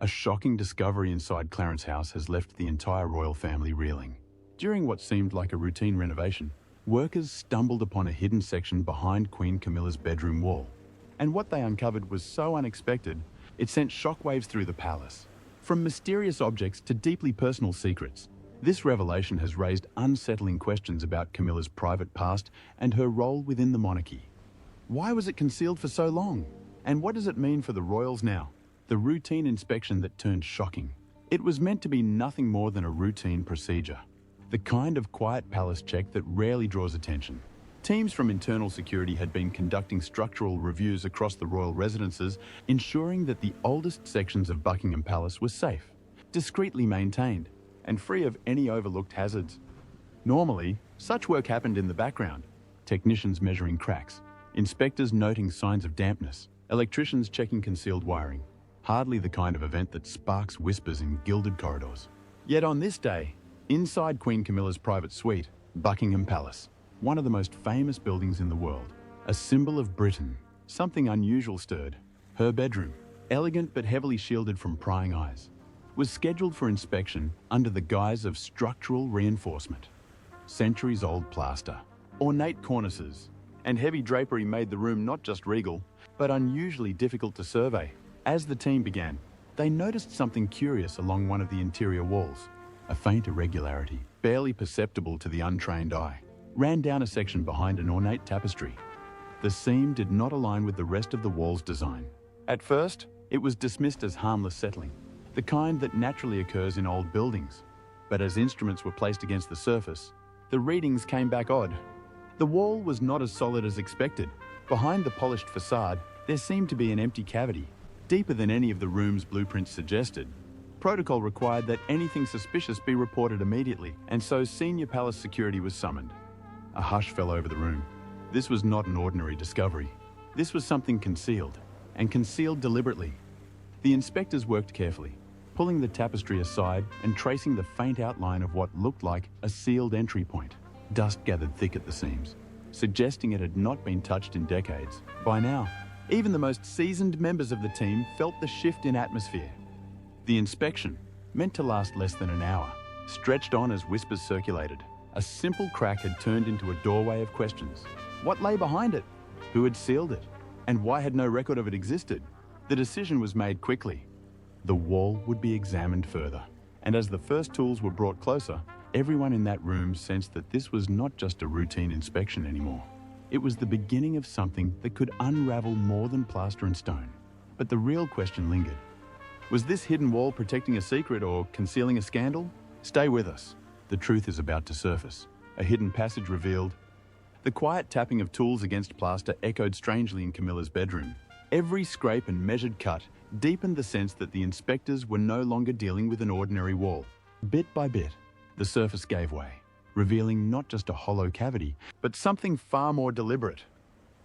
A shocking discovery inside Clarence House has left the entire royal family reeling. During what seemed like a routine renovation, workers stumbled upon a hidden section behind Queen Camilla's bedroom wall. And what they uncovered was so unexpected, it sent shockwaves through the palace. From mysterious objects to deeply personal secrets, this revelation has raised unsettling questions about Camilla's private past and her role within the monarchy. Why was it concealed for so long? And what does it mean for the royals now? The routine inspection that turned shocking. It was meant to be nothing more than a routine procedure. The kind of quiet palace check that rarely draws attention. Teams from internal security had been conducting structural reviews across the royal residences, ensuring that the oldest sections of Buckingham Palace were safe, discreetly maintained, and free of any overlooked hazards. Normally, such work happened in the background. Technicians measuring cracks, inspectors noting signs of dampness, electricians checking concealed wiring. Hardly the kind of event that sparks whispers in gilded corridors. Yet on this day, inside Queen Camilla's private suite, Buckingham Palace, one of the most famous buildings in the world, a symbol of Britain, something unusual stirred. Her bedroom, elegant but heavily shielded from prying eyes, was scheduled for inspection under the guise of structural reinforcement. Centuries-old plaster, ornate cornices, and heavy drapery made the room not just regal, but unusually difficult to survey. As the team began, they noticed something curious along one of the interior walls. A faint irregularity, barely perceptible to the untrained eye, ran down a section behind an ornate tapestry. The seam did not align with the rest of the wall's design. At first, it was dismissed as harmless settling, the kind that naturally occurs in old buildings. But as instruments were placed against the surface, the readings came back odd. The wall was not as solid as expected. Behind the polished facade, there seemed to be an empty cavity, deeper than any of the room's blueprints suggested. Protocol required that anything suspicious be reported immediately, and so senior palace security was summoned. A hush fell over the room. This was not an ordinary discovery. This was something concealed, and concealed deliberately. The inspectors worked carefully, pulling the tapestry aside and tracing the faint outline of what looked like a sealed entry point. Dust gathered thick at the seams, suggesting it had not been touched in decades. By now, even the most seasoned members of the team felt the shift in atmosphere. The inspection, meant to last less than an hour, stretched on as whispers circulated. A simple crack had turned into a doorway of questions. What lay behind it? Who had sealed it? And why had no record of it existed? The decision was made quickly. The wall would be examined further. And as the first tools were brought closer, everyone in that room sensed that this was not just a routine inspection anymore. It was the beginning of something that could unravel more than plaster and stone. But the real question lingered. Was this hidden wall protecting a secret or concealing a scandal? Stay with us. The truth is about to surface. A hidden passage revealed. The quiet tapping of tools against plaster echoed strangely in Camilla's bedroom. Every scrape and measured cut deepened the sense that the inspectors were no longer dealing with an ordinary wall. Bit by bit, the surface gave way, revealing not just a hollow cavity, but something far more deliberate.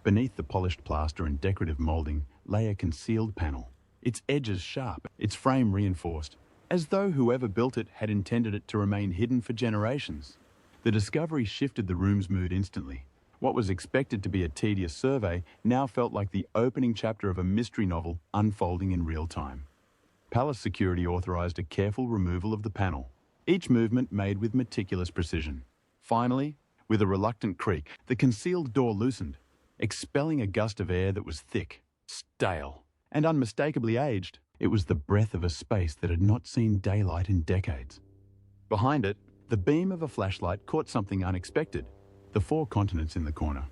Beneath the polished plaster and decorative molding lay a concealed panel, its edges sharp, its frame reinforced, as though whoever built it had intended it to remain hidden for generations. The discovery shifted the room's mood instantly. What was expected to be a tedious survey now felt like the opening chapter of a mystery novel unfolding in real time. Palace security authorized a careful removal of the panel, each movement made with meticulous precision. Finally, with a reluctant creak, the concealed door loosened, expelling a gust of air that was thick, stale, and unmistakably aged. It was the breath of a space that had not seen daylight in decades. Behind it, the beam of a flashlight caught something unexpected. The 4 continents in the corner,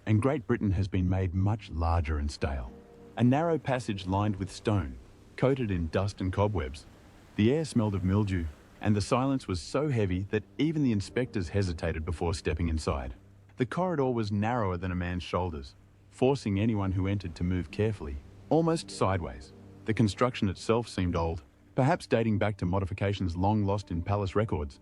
and Great Britain has been made much larger and stale. A narrow passage lined with stone, coated in dust and cobwebs. The air smelled of mildew, and the silence was so heavy that even the inspectors hesitated before stepping inside. The corridor was narrower than a man's shoulders, forcing anyone who entered to move carefully, almost sideways. The construction itself seemed old, perhaps dating back to modifications long lost in palace records.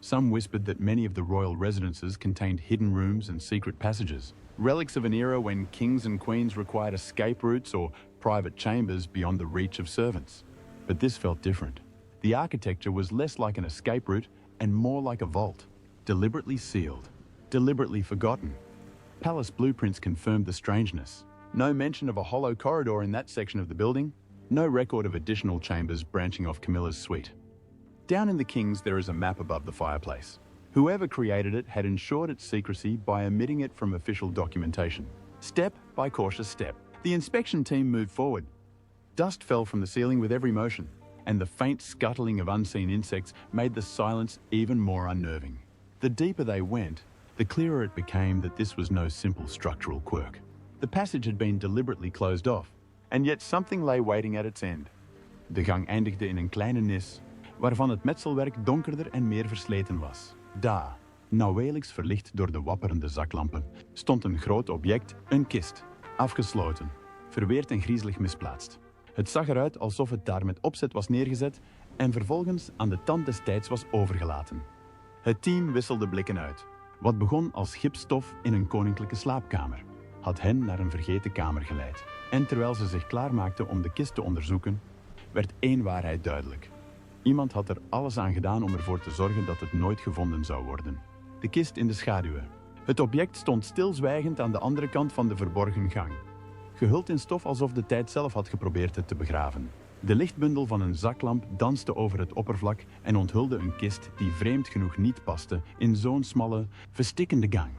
Some whispered that many of the royal residences contained hidden rooms and secret passages, relics of an era when kings and queens required escape routes or private chambers beyond the reach of servants. But this felt different. The architecture was less like an escape route and more like a vault, deliberately sealed, deliberately forgotten. Palace blueprints confirmed the strangeness. No mention of a hollow corridor in that section of the building, No record of additional chambers branching off Camilla's suite. Down in the King's, there is a map above the fireplace. Whoever created it had ensured its secrecy by omitting it from official documentation. Step by cautious step, the inspection team moved forward. Dust fell from the ceiling with every motion, and the faint scuttling of unseen insects made the silence even more unnerving. The deeper they went, the clearer it became that this was no simple structural quirk. The passage had been deliberately closed off, and yet something lay waiting at its end. De gang eindigde in een kleine nis, waarvan het metselwerk donkerder en meer versleten was. Daar, nauwelijks verlicht door de wapperende zaklampen, stond een groot object, een kist, afgesloten, verweerd en griezelig misplaatst. Het zag eruit alsof het daar met opzet was neergezet en vervolgens aan de tand des tijds was overgelaten. Het team wisselde blikken uit. Wat begon als gipsstof in een koninklijke slaapkamer, had hen naar een vergeten kamer geleid. En terwijl ze zich klaarmaakten om de kist te onderzoeken, werd één waarheid duidelijk. Iemand had er alles aan gedaan om ervoor te zorgen dat het nooit gevonden zou worden. De kist in de schaduwen. Het object stond stilzwijgend aan de andere kant van de verborgen gang. Gehuld in stof alsof de tijd zelf had geprobeerd het te begraven. De lichtbundel van een zaklamp danste over het oppervlak en onthulde een kist die vreemd genoeg niet paste in zo'n smalle, verstikkende gang.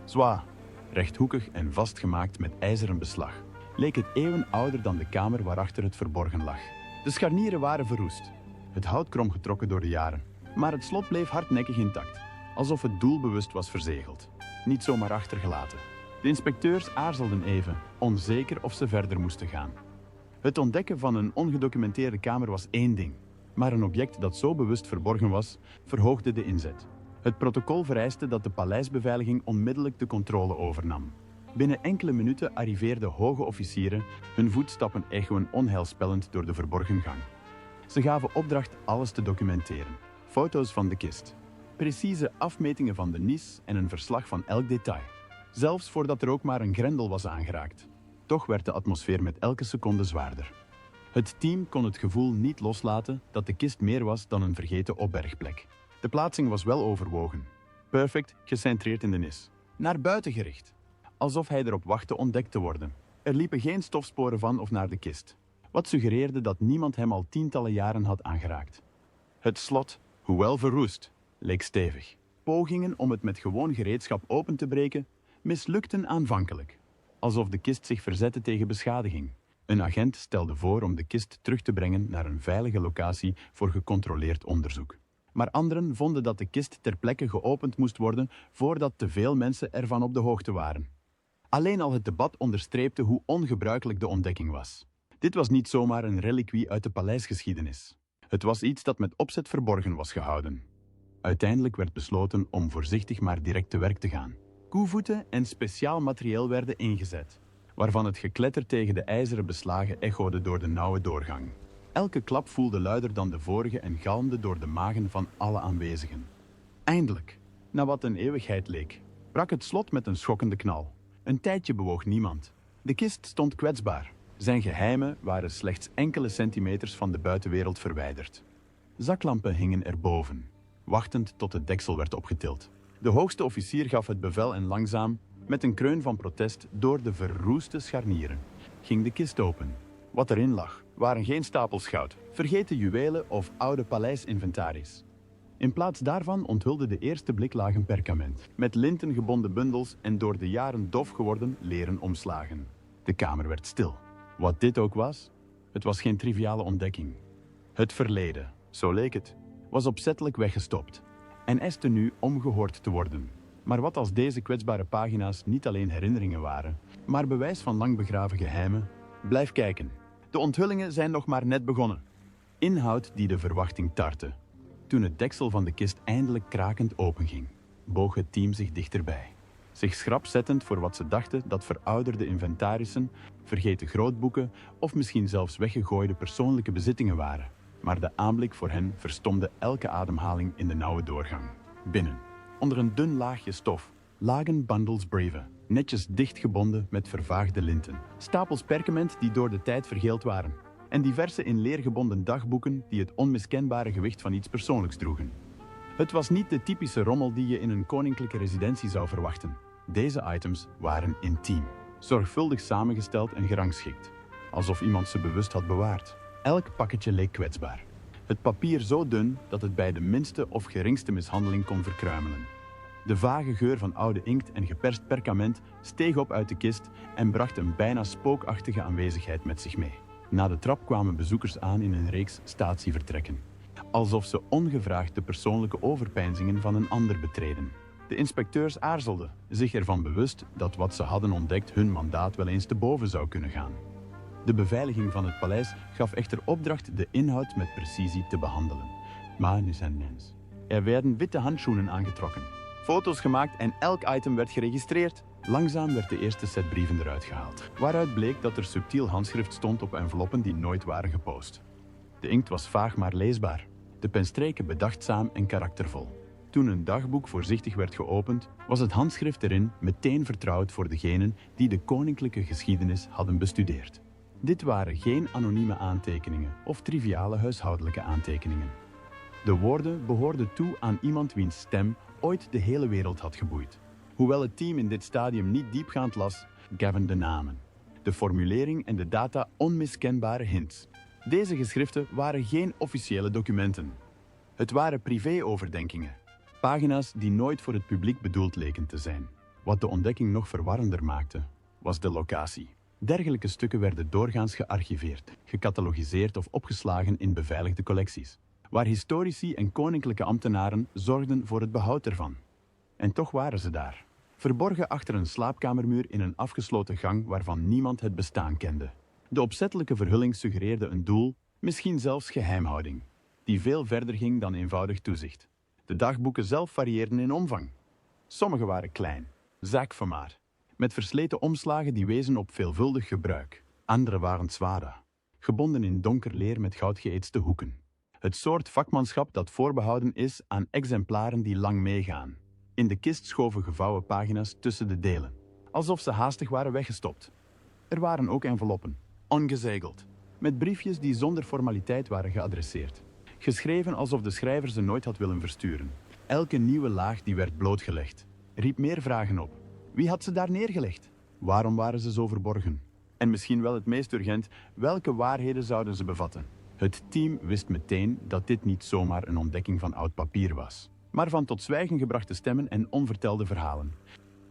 Zwaar, rechthoekig en vastgemaakt met ijzeren beslag, leek het eeuwen ouder dan de kamer waarachter het verborgen lag. De scharnieren waren verroest, het hout krom getrokken door de jaren, maar het slot bleef hardnekkig intact, alsof het doelbewust was verzegeld, niet zomaar achtergelaten. De inspecteurs aarzelden even, onzeker of ze verder moesten gaan. Het ontdekken van een ongedocumenteerde kamer was één ding, maar een object dat zo bewust verborgen was, verhoogde de inzet. Het protocol vereiste dat de paleisbeveiliging onmiddellijk de controle overnam. Binnen enkele minuten arriveerden hoge officieren, hun voetstappen echoen onheilspellend door de verborgen gang. Ze gaven opdracht alles te documenteren. Foto's van de kist, precieze afmetingen van de nis en een verslag van elk detail. Zelfs voordat er ook maar een grendel was aangeraakt. Toch werd de atmosfeer met elke seconde zwaarder. Het team kon het gevoel niet loslaten dat de kist meer was dan een vergeten opbergplek. De plaatsing was wel overwogen. Perfect gecentreerd in de nis. Naar buiten gericht. Alsof hij erop wachtte ontdekt te worden. Er liepen geen stofsporen van of naar de kist. Wat suggereerde dat niemand hem al tientallen jaren had aangeraakt. Het slot, hoewel verroest, leek stevig. Pogingen om het met gewoon gereedschap open te breken mislukten aanvankelijk. Alsof de kist zich verzette tegen beschadiging. Een agent stelde voor om de kist terug te brengen naar een veilige locatie voor gecontroleerd onderzoek. Maar anderen vonden dat de kist ter plekke geopend moest worden voordat te veel mensen ervan op de hoogte waren. Alleen al het debat onderstreepte hoe ongebruikelijk de ontdekking was. Dit was niet zomaar een reliquie uit de paleisgeschiedenis. Het was iets dat met opzet verborgen was gehouden. Uiteindelijk werd besloten om voorzichtig maar direct te werk te gaan. Koevoeten en speciaal materieel werden ingezet, waarvan het gekletter tegen de ijzeren beslagen echode door de nauwe doorgang. Elke klap voelde luider dan de vorige en galmde door de magen van alle aanwezigen. Eindelijk, na wat een eeuwigheid leek, brak het slot met een schokkende knal. Een tijdje bewoog niemand. De kist stond kwetsbaar. Zijn geheimen waren slechts enkele centimeters van de buitenwereld verwijderd. Zaklampen hingen erboven, wachtend tot het deksel werd opgetild. De hoogste officier gaf het bevel en langzaam, met een kreun van protest door de verroeste scharnieren, ging de kist open. Wat erin lag, waren geen stapels goud, vergeten juwelen of oude paleisinventaris. In plaats daarvan onthulde de eerste bliklaag een perkament, met linten gebonden bundels en door de jaren dof geworden leren omslagen. De kamer werd stil. Wat dit ook was, het was geen triviale ontdekking. Het verleden, zo leek het, was opzettelijk weggestopt en eiste nu omgehoord te worden. Maar wat als deze kwetsbare pagina's niet alleen herinneringen waren, maar bewijs van lang begraven geheimen? Blijf kijken. De onthullingen zijn nog maar net begonnen. Inhoud die de verwachting tartte. Toen het deksel van de kist eindelijk krakend openging, boog het team zich dichterbij. Zich schrap zettend voor wat ze dachten dat verouderde inventarissen, vergeten grootboeken of misschien zelfs weggegooide persoonlijke bezittingen waren. Maar de aanblik voor hen verstomde elke ademhaling in de nauwe doorgang. Binnen, onder een dun laagje stof, lagen bundles brieven, netjes dichtgebonden met vervaagde linten. Stapels perkament die door de tijd vergeeld waren. En diverse in leer gebonden dagboeken die het onmiskenbare gewicht van iets persoonlijks droegen. Het was niet de typische rommel die je in een koninklijke residentie zou verwachten. Deze items waren intiem, zorgvuldig samengesteld en gerangschikt. alsof iemand ze bewust had bewaard. Elk pakketje leek kwetsbaar. Het papier zo dun dat het bij de minste of geringste mishandeling kon verkruimelen. De vage geur van oude inkt en geperst perkament steeg op uit de kist en bracht een bijna spookachtige aanwezigheid met zich mee. Na de trap kwamen bezoekers aan in een reeks statievertrekken, alsof ze ongevraagd de persoonlijke overpeinzingen van een ander betreden. De inspecteurs aarzelden, zich ervan bewust dat wat ze hadden ontdekt hun mandaat wel eens te boven zou kunnen gaan. De beveiliging van het paleis gaf echter opdracht de inhoud met precisie te behandelen. Maar nu zijn mens. Er werden witte handschoenen aangetrokken, foto's gemaakt en elk item werd geregistreerd. Langzaam werd de eerste set brieven eruit gehaald, waaruit bleek dat er subtiel handschrift stond op enveloppen die nooit waren gepost. De inkt was vaag maar leesbaar, de penstreken bedachtzaam en karaktervol. Toen een dagboek voorzichtig werd geopend, was het handschrift erin meteen vertrouwd voor degenen die de koninklijke geschiedenis hadden bestudeerd. Dit waren geen anonieme aantekeningen of triviale huishoudelijke aantekeningen. De woorden behoorden toe aan iemand wiens stem ooit de hele wereld had geboeid. Hoewel het team in dit stadium niet diepgaand las, gaven de namen, de formulering en de data onmiskenbare hints. Deze geschriften waren geen officiële documenten. Het waren privéoverdenkingen, pagina's die nooit voor het publiek bedoeld leken te zijn. Wat de ontdekking nog verwarrender maakte, was de locatie. Dergelijke stukken werden doorgaans gearchiveerd, gecatalogiseerd of opgeslagen in beveiligde collecties, waar historici en koninklijke ambtenaren zorgden voor het behoud ervan. En toch waren ze daar, verborgen achter een slaapkamermuur in een afgesloten gang waarvan niemand het bestaan kende. De opzettelijke verhulling suggereerde een doel, misschien zelfs geheimhouding, die veel verder ging dan eenvoudig toezicht. De dagboeken zelf varieerden in omvang. Sommige waren klein, zaakvermaar, met versleten omslagen die wezen op veelvuldig gebruik. Andere waren zwada, gebonden in donker leer met goudgeëtste hoeken. Het soort vakmanschap dat voorbehouden is aan exemplaren die lang meegaan. In de kist schoven gevouwen pagina's tussen de delen, alsof ze haastig waren weggestopt. Er waren ook enveloppen, ongezegeld, met briefjes die zonder formaliteit waren geadresseerd. Geschreven alsof de schrijver ze nooit had willen versturen. Elke nieuwe laag die werd blootgelegd, riep meer vragen op. Wie had ze daar neergelegd? Waarom waren ze zo verborgen? En misschien wel het meest urgent, welke waarheden zouden ze bevatten? Het team wist meteen dat dit niet zomaar een ontdekking van oud papier was, maar van tot zwijgen gebrachte stemmen en onvertelde verhalen.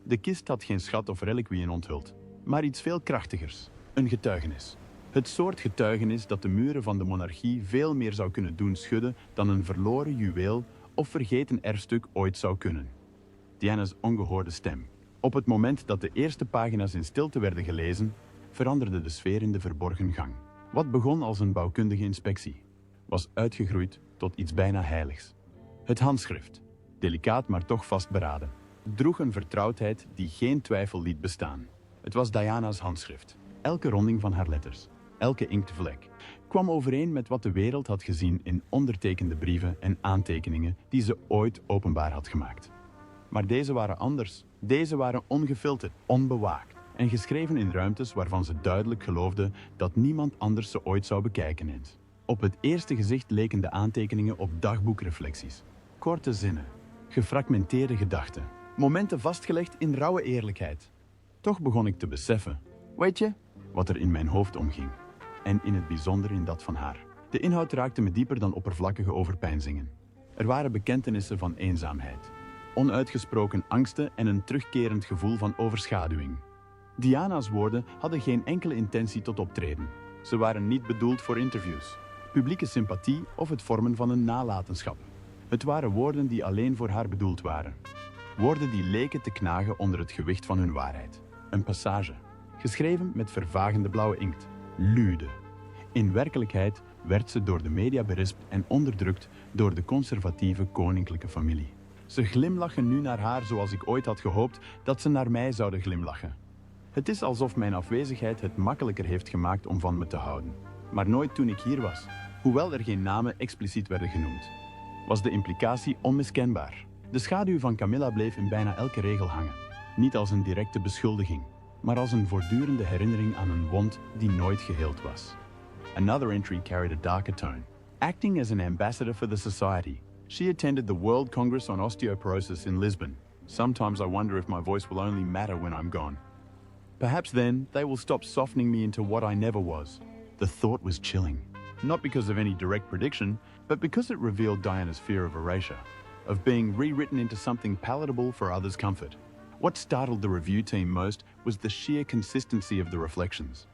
De kist had geen schat of reliquieën onthuld, maar iets veel krachtigers, een getuigenis. Het soort getuigenis dat de muren van de monarchie veel meer zou kunnen doen schudden dan een verloren juweel of vergeten erfstuk ooit zou kunnen. Diana's ongehoorde stem. Op het moment dat de eerste pagina's in stilte werden gelezen, veranderde de sfeer in de verborgen gang. Wat begon als een bouwkundige inspectie, was uitgegroeid tot iets bijna heiligs. Het handschrift, delicaat maar toch vastberaden, droeg een vertrouwdheid die geen twijfel liet bestaan. Het was Diana's handschrift. Elke ronding van haar letters, elke inktvlek, kwam overeen met wat de wereld had gezien in ondertekende brieven en aantekeningen die ze ooit openbaar had gemaakt. Maar deze waren anders. Deze waren ongefilterd, onbewaakt en geschreven in ruimtes waarvan ze duidelijk geloofde dat niemand anders ze ooit zou bekijken eens. Op het eerste gezicht leken de aantekeningen op dagboekreflecties. Korte zinnen, gefragmenteerde gedachten, momenten vastgelegd in rauwe eerlijkheid. Toch begon ik te beseffen, weet je, wat er in mijn hoofd omging. En in het bijzonder in dat van haar. De inhoud raakte me dieper dan oppervlakkige overpeinzingen. Er waren bekentenissen van eenzaamheid, onuitgesproken angsten en een terugkerend gevoel van overschaduwing. Diana's woorden hadden geen enkele intentie tot optreden. Ze waren niet bedoeld voor interviews, publieke sympathie of het vormen van een nalatenschap. Het waren woorden die alleen voor haar bedoeld waren. Woorden die leken te knagen onder het gewicht van hun waarheid. Een passage, geschreven met vervagende blauwe inkt, luide. In werkelijkheid werd ze door de media berispt en onderdrukt door de conservatieve koninklijke familie. Ze glimlachen nu naar haar zoals ik ooit had gehoopt dat ze naar mij zouden glimlachen. Het is alsof mijn afwezigheid het makkelijker heeft gemaakt om van me te houden. Maar nooit toen ik hier was, hoewel er geen namen expliciet werden genoemd, was de implicatie onmiskenbaar. De schaduw van Camilla bleef in bijna elke regel hangen. Niet als een directe beschuldiging, maar als een voortdurende herinnering aan een wond die nooit geheeld was. Another entry carried a darker tone. Acting as an ambassador for the society, she attended the World Congress on Osteoporosis in Lisbon. Sometimes I wonder if my voice will only matter when I'm gone. Perhaps then they will stop softening me into what I never was. The thought was chilling, not because of any direct prediction, but because it revealed Diana's fear of erasure, of being rewritten into something palatable for others' comfort. What startled the review team most was the sheer consistency of the reflections.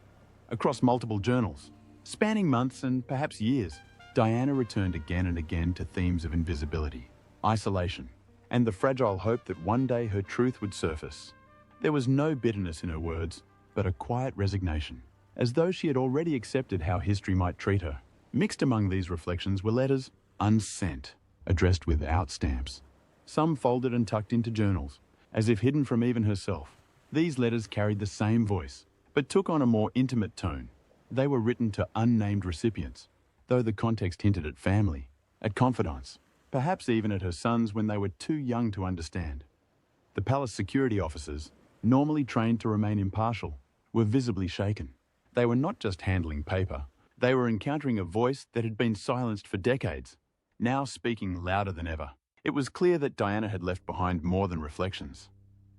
Across multiple journals, spanning months and perhaps years, Diana returned again and again to themes of invisibility, isolation, and the fragile hope that one day her truth would surface. There was no bitterness in her words, but a quiet resignation, as though she had already accepted how history might treat her. Mixed among these reflections were letters, unsent, addressed without stamps. Some folded and tucked into journals, as if hidden from even herself. These letters carried the same voice, but took on a more intimate tone. They were written to unnamed recipients, though the context hinted at family, at confidants, perhaps even at her sons when they were too young to understand. The palace security officers, normally trained to remain impartial, were visibly shaken. They were not just handling paper, they were encountering a voice that had been silenced for decades, now speaking louder than ever. It was clear that Diana had left behind more than reflections.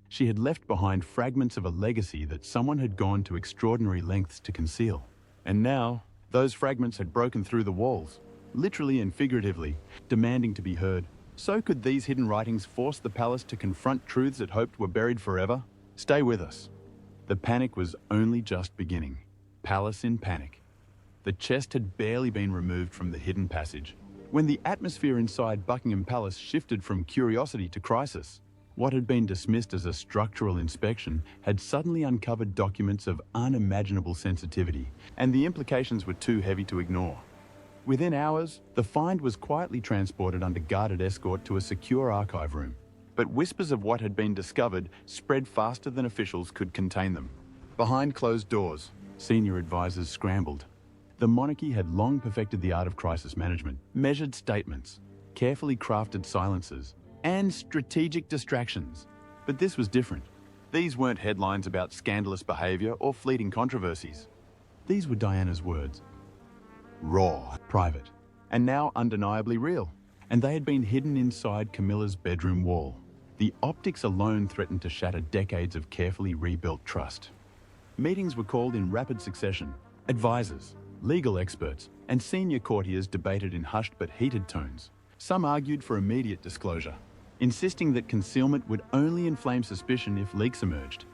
She had left behind fragments of a legacy that someone had gone to extraordinary lengths to conceal. And now, those fragments had broken through the walls, literally and figuratively, demanding to be heard. So could these hidden writings force the palace to confront truths it hoped were buried forever? Stay with us. The panic was only just beginning. Palace in panic. The chest had barely been removed from the hidden passage, when the atmosphere inside Buckingham Palace shifted from curiosity to crisis. What had been dismissed as a structural inspection had suddenly uncovered documents of unimaginable sensitivity, and the implications were too heavy to ignore. Within hours, the find was quietly transported under guarded escort to a secure archive room. But whispers of what had been discovered spread faster than officials could contain them. Behind closed doors, senior advisors scrambled. The monarchy had long perfected the art of crisis management, measured statements, carefully crafted silences, and strategic distractions. But this was different. These weren't headlines about scandalous behavior or fleeting controversies. These were Diana's words. Raw, private, and now undeniably real. And they had been hidden inside Camilla's bedroom wall. The optics alone threatened to shatter decades of carefully rebuilt trust. Meetings were called in rapid succession. Advisors, legal experts, and senior courtiers debated in hushed but heated tones. Some argued for immediate disclosure, insisting that concealment would only inflame suspicion if leaks emerged.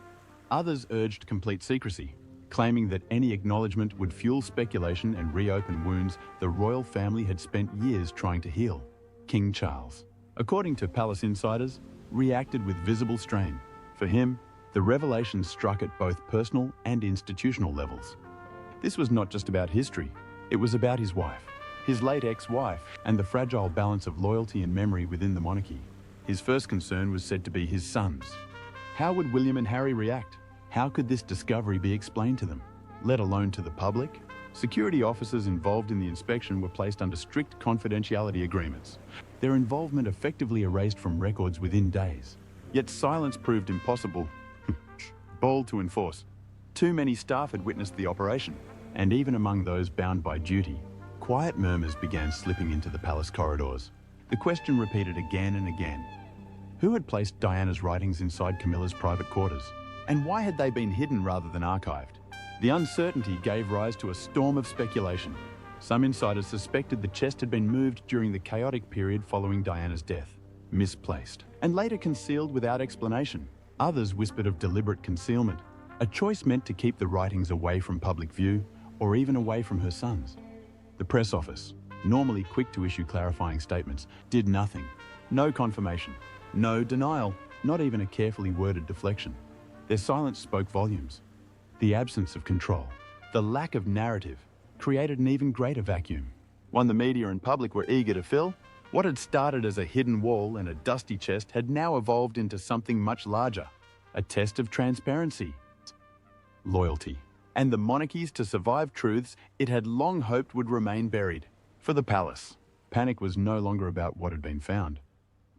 Others urged complete secrecy, claiming that any acknowledgement would fuel speculation and reopen wounds the royal family had spent years trying to heal. King Charles, according to palace insiders, reacted with visible strain. For him, the revelation struck at both personal and institutional levels. This was not just about history, it was about his wife, his late ex-wife, and the fragile balance of loyalty and memory within the monarchy. His first concern was said to be his sons. How would William and Harry react? How could this discovery be explained to them, let alone to the public? Security officers involved in the inspection were placed under strict confidentiality agreements. Their involvement effectively erased from records within days. Yet silence proved impossible, bold to enforce. Too many staff had witnessed the operation, and even among those bound by duty, quiet murmurs began slipping into the palace corridors. The question repeated again and again. Who had placed Diana's writings inside Camilla's private quarters? And why had they been hidden rather than archived? The uncertainty gave rise to a storm of speculation. Some insiders suspected the chest had been moved during the chaotic period following Diana's death, misplaced, and later concealed without explanation. Others whispered of deliberate concealment, a choice meant to keep the writings away from public view or even away from her sons. The press office, normally quick to issue clarifying statements, did nothing. No confirmation, no denial, not even a carefully worded deflection. Their silence spoke volumes. The absence of control, the lack of narrative, created an even greater vacuum, one the media and public were eager to fill. What had started as a hidden wall and a dusty chest had now evolved into something much larger, a test of transparency, loyalty, and the monarchies to survive truths it had long hoped would remain buried. For the palace, panic was no longer about what had been found.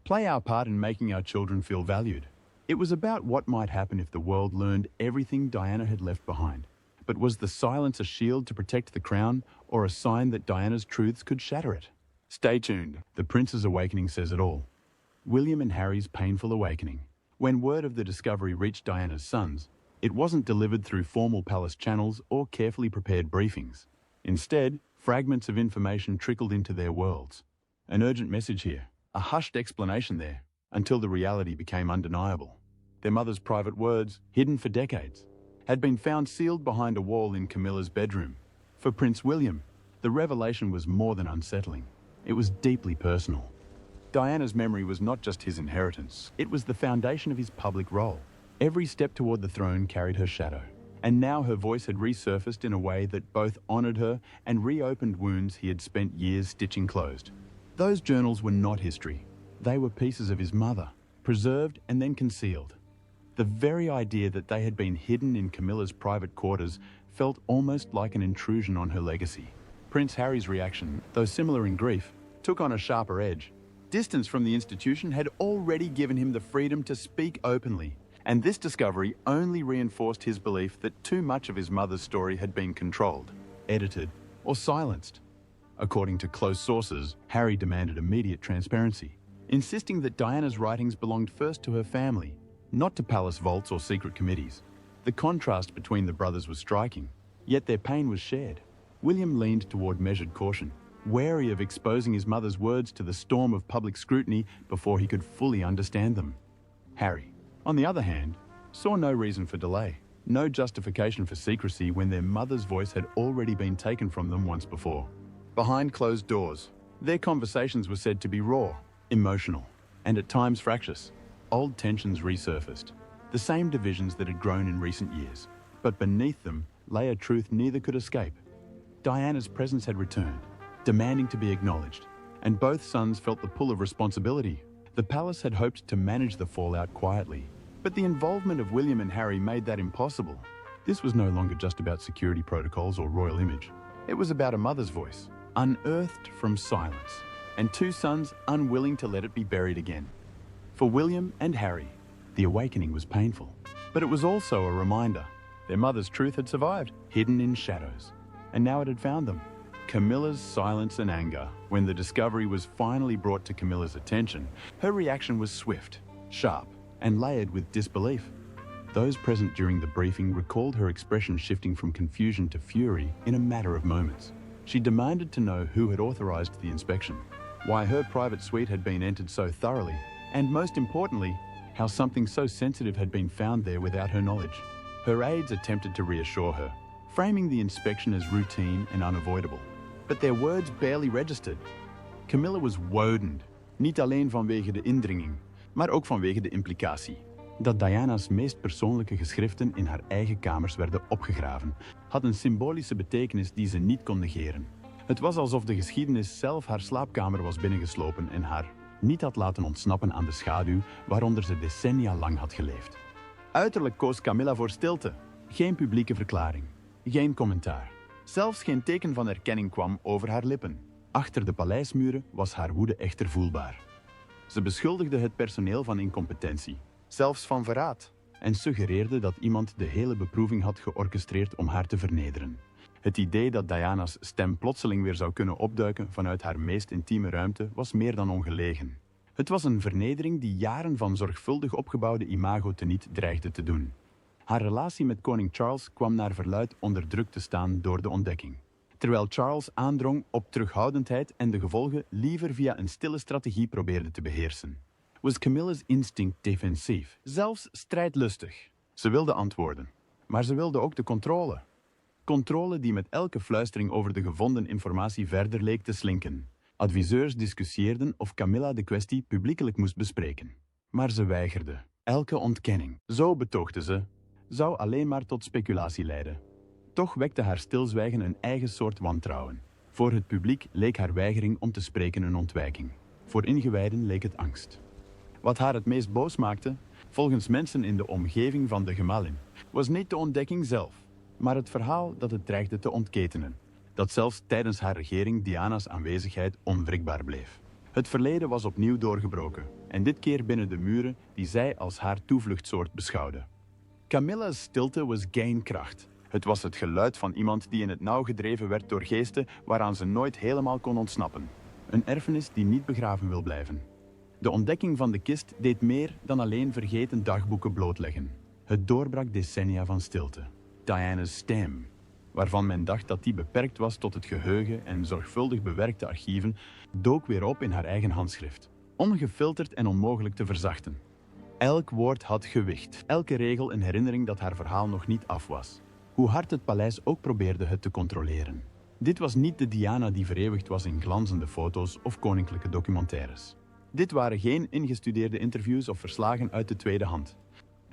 Play our part in making our children feel valued. It was about what might happen if the world learned everything Diana had left behind. But was the silence a shield to protect the crown, or a sign that Diana's truths could shatter it? Stay tuned. The Prince's awakening says it all. William and Harry's painful awakening. When word of the discovery reached Diana's sons, It wasn't delivered through formal palace channels or carefully prepared briefings. Instead, fragments of information trickled into their worlds. An urgent message here, a hushed explanation there, until the reality became undeniable. Their mother's private words, hidden for decades, had been found sealed behind a wall in Camilla's bedroom. For Prince William, the revelation was more than unsettling. It was deeply personal. Diana's memory was not just his inheritance, it was the foundation of his public role. Every step toward the throne carried her shadow, and now her voice had resurfaced in a way that both honored her and reopened wounds he had spent years stitching closed. Those journals were not history. They were pieces of his mother, preserved and then concealed. The very idea that they had been hidden in Camilla's private quarters felt almost like an intrusion on her legacy. Prince Harry's reaction, though similar in grief, took on a sharper edge. Distance from the institution had already given him the freedom to speak openly, and this discovery only reinforced his belief that too much of his mother's story had been controlled, edited, or silenced. According to close sources, Harry demanded immediate transparency, insisting that Diana's writings belonged first to her family, not to palace vaults or secret committees. The contrast between the brothers was striking, yet their pain was shared. William leaned toward measured caution, wary of exposing his mother's words to the storm of public scrutiny before he could fully understand them. Harry, on the other hand, saw no reason for delay, no justification for secrecy when their mother's voice had already been taken from them once before. Behind closed doors, their conversations were said to be raw, emotional, and at times fractious. Old tensions resurfaced, the same divisions that had grown in recent years. But beneath them lay a truth neither could escape. Diana's presence had returned, demanding to be acknowledged, and both sons felt the pull of responsibility. The palace had hoped to manage the fallout quietly, but the involvement of William and Harry made that impossible. This was no longer just about security protocols or royal image. It was about a mother's voice, unearthed from silence, and two sons unwilling to let it be buried again. For William and Harry, the awakening was painful, but it was also a reminder. Their mother's truth had survived, hidden in shadows, and now it had found them. Camilla's silence and anger, when the discovery was finally brought to Camilla's attention, her reaction was swift, sharp, and layered with disbelief. Those present during the briefing recalled her expression shifting from confusion to fury in a matter of moments. She demanded to know who had authorized the inspection, why her private suite had been entered so thoroughly, and most importantly, how something so sensitive had been found there without her knowledge. Her aides attempted to reassure her, framing the inspection as routine and unavoidable. But their words barely registered. Camilla was woedend, niet alleen vanwege de indringing, maar ook vanwege de implicatie. Dat Diana's meest persoonlijke geschriften in haar eigen kamers werden opgegraven, had een symbolische betekenis die ze niet kon negeren. Het was alsof de geschiedenis zelf haar slaapkamer was binnengeslopen en haar niet had laten ontsnappen aan de schaduw waaronder ze decennia lang had geleefd. Uiterlijk koos Camilla voor stilte, geen publieke verklaring, geen commentaar. Zelfs geen teken van erkenning kwam over haar lippen. Achter de paleismuren was haar woede echter voelbaar. Ze beschuldigde het personeel van incompetentie, zelfs van verraad, en suggereerde dat iemand de hele beproeving had georchestreerd om haar te vernederen. Het idee dat Diana's stem plotseling weer zou kunnen opduiken vanuit haar meest intieme ruimte was meer dan ongelegen. Het was een vernedering die jaren van zorgvuldig opgebouwde imago teniet dreigde te doen. Haar relatie met koning Charles kwam naar verluidt onder druk te staan door de ontdekking. Terwijl Charles aandrong op terughoudendheid en de gevolgen liever via een stille strategie probeerde te beheersen, was Camilla's instinct defensief, zelfs strijdlustig. Ze wilde antwoorden, maar ze wilde ook de controle. Controle die met elke fluistering over de gevonden informatie verder leek te slinken. Adviseurs discussieerden of Camilla de kwestie publiekelijk moest bespreken. Maar ze weigerde. Elke ontkenning, zo betoogde ze, zou alleen maar tot speculatie leiden. Toch wekte haar stilzwijgen een eigen soort wantrouwen. Voor het publiek leek haar weigering om te spreken een ontwijking. Voor ingewijden leek het angst. Wat haar het meest boos maakte, volgens mensen in de omgeving van de gemalin, was niet de ontdekking zelf, maar het verhaal dat het dreigde te ontketenen. Dat zelfs tijdens haar regering Diana's aanwezigheid onwrikbaar bleef. Het verleden was opnieuw doorgebroken, en dit keer binnen de muren die zij als haar toevluchtsoord beschouwde. Camilla's stilte was geen kracht. Het was het geluid van iemand die in het nauw gedreven werd door geesten waaraan ze nooit helemaal kon ontsnappen. Een erfenis die niet begraven wil blijven. De ontdekking van de kist deed meer dan alleen vergeten dagboeken blootleggen. Het doorbrak decennia van stilte. Diana's stem, waarvan men dacht dat die beperkt was tot het geheugen en zorgvuldig bewerkte archieven, dook weer op in haar eigen handschrift. Ongefilterd en onmogelijk te verzachten. Elk woord had gewicht, elke regel een herinnering dat haar verhaal nog niet af was. Hoe hard het paleis ook probeerde het te controleren. Dit was niet de Diana die vereeuwigd was in glanzende foto's of koninklijke documentaires. Dit waren geen ingestudeerde interviews of verslagen uit de tweede hand.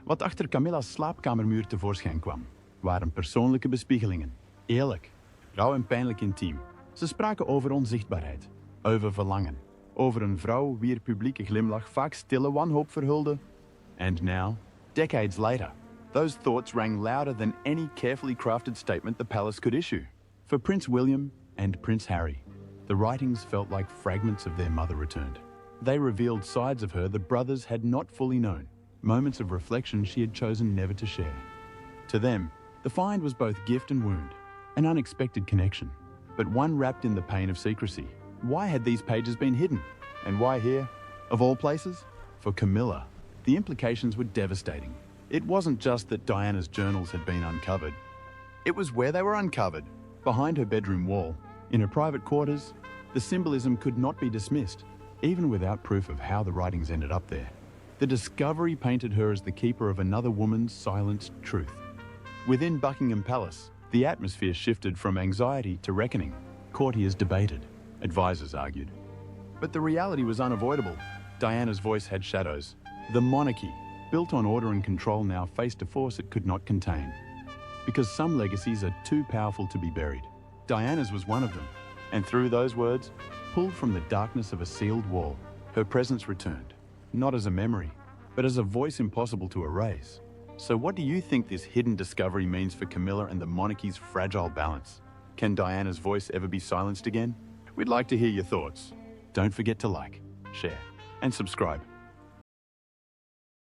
Wat achter Camilla's slaapkamermuur tevoorschijn kwam, waren persoonlijke bespiegelingen. Eerlijk, rauw en pijnlijk intiem. Ze spraken over onzichtbaarheid, over verlangen, over een vrouw wier publieke glimlach vaak stille wanhoop verhulde. And now, decades later, those thoughts rang louder than any carefully crafted statement the palace could issue. For Prince William and Prince Harry, the writings felt like fragments of their mother returned. They revealed sides of her the brothers had not fully known, moments of reflection she had chosen never to share. To them, the find was both gift and wound, an unexpected connection, but one wrapped in the pain of secrecy. Why had these pages been hidden? And why here, of all places? For Camilla, the implications were devastating. It wasn't just that Diana's journals had been uncovered. It was where they were uncovered. Behind her bedroom wall, in her private quarters, the symbolism could not be dismissed, even without proof of how the writings ended up there. The discovery painted her as the keeper of another woman's silenced truth. Within Buckingham Palace, the atmosphere shifted from anxiety to reckoning. Courtiers debated, advisors argued. But the reality was unavoidable. Diana's voice had shadows. The monarchy, built on order and control, now faced a force it could not contain. Because some legacies are too powerful to be buried. Diana's was one of them. And through those words, pulled from the darkness of a sealed wall, her presence returned. Not as a memory, but as a voice impossible to erase. So what do you think this hidden discovery means for Camilla and the monarchy's fragile balance? Can Diana's voice ever be silenced again? We'd like to hear your thoughts. Don't forget to like, share, and subscribe.